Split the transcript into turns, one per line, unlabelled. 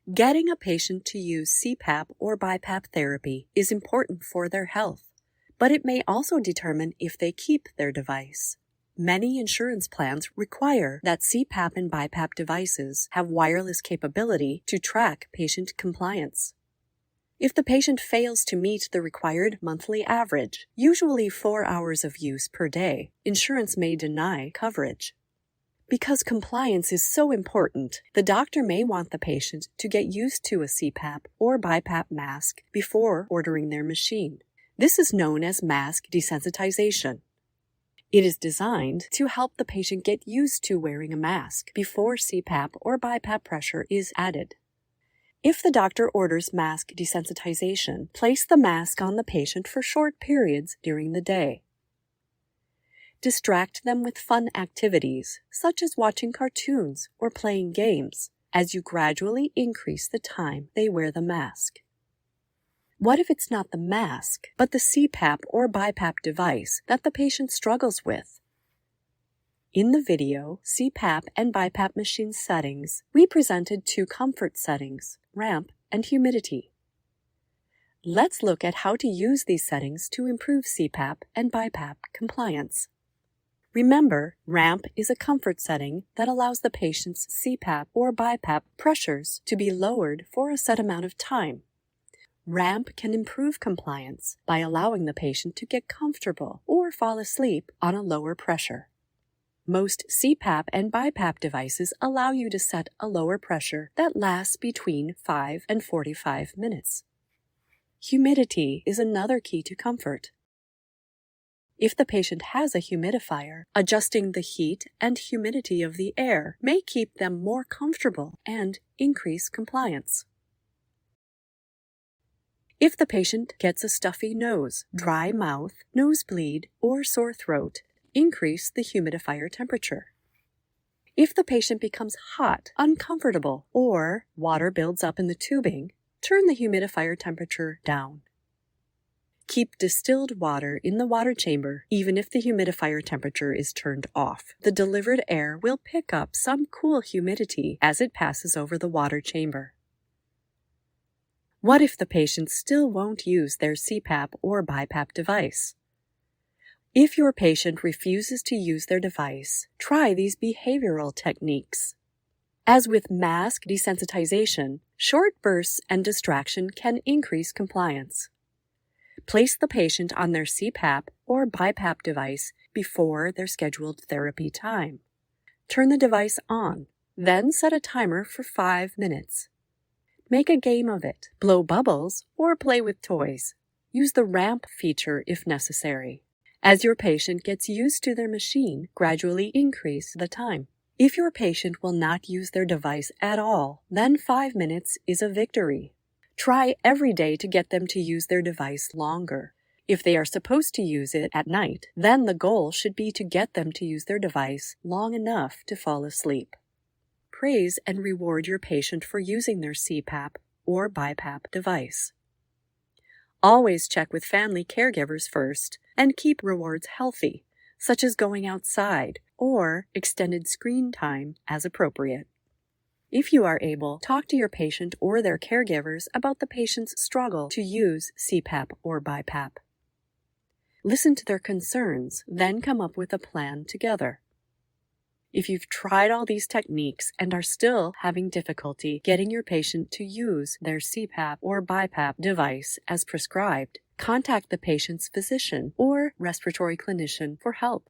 Getting a patient to use CPAP or BiPAP therapy is important for their health, but it may also determine if they keep their device. Many insurance plans require that CPAP and BiPAP devices have wireless capability to track patient compliance. If the patient fails to meet the required monthly average, usually 4 hours of use per day, insurance may deny coverage. Because compliance is so important, the doctor may want the patient to get used to a CPAP or BiPAP mask before ordering their machine. This is known as mask desensitization. It is designed to help the patient get used to wearing a mask before CPAP or BiPAP pressure is added. If the doctor orders mask desensitization, place the mask on the patient for short periods during the day. Distract them with fun activities, such as watching cartoons or playing games, as you gradually increase the time they wear the mask. What if it's not the mask, but the CPAP or BiPAP device that the patient struggles with? In the video, CPAP and BiPAP machine settings, we presented 2 comfort settings, ramp and humidity. Let's look at how to use these settings to improve CPAP and BiPAP compliance. Remember, ramp is a comfort setting that allows the patient's CPAP or BiPAP pressures to be lowered for a set amount of time. Ramp can improve compliance by allowing the patient to get comfortable or fall asleep on a lower pressure. Most CPAP and BiPAP devices allow you to set a lower pressure that lasts between 5 and 45 minutes. Humidity is another key to comfort. If the patient has a humidifier, adjusting the heat and humidity of the air may keep them more comfortable and increase compliance. If the patient gets a stuffy nose, dry mouth, nosebleed, or sore throat, increase the humidifier temperature. If the patient becomes hot, uncomfortable, or water builds up in the tubing, turn the humidifier temperature down. Keep distilled water in the water chamber even if the humidifier temperature is turned off. The delivered air will pick up some cool humidity as it passes over the water chamber. What if the patient still won't use their CPAP or BiPAP device? If your patient refuses to use their device, try these behavioral techniques. As with mask desensitization, short bursts and distraction can increase compliance. Place the patient on their CPAP or BiPAP device before their scheduled therapy time. Turn the device on, then set a timer for 5 minutes. Make a game of it, blow bubbles, or play with toys. Use the ramp feature if necessary. As your patient gets used to their machine, gradually increase the time. If your patient will not use their device at all, then 5 minutes is a victory. Try every day to get them to use their device longer. If they are supposed to use it at night, then the goal should be to get them to use their device long enough to fall asleep. Praise and reward your patient for using their CPAP or BiPAP device. Always check with family caregivers first and keep rewards healthy, such as going outside or extended screen time as appropriate. If you are able, talk to your patient or their caregivers about the patient's struggle to use CPAP or BiPAP. Listen to their concerns, then come up with a plan together. If you've tried all these techniques and are still having difficulty getting your patient to use their CPAP or BiPAP device as prescribed, contact the patient's physician or respiratory clinician for help.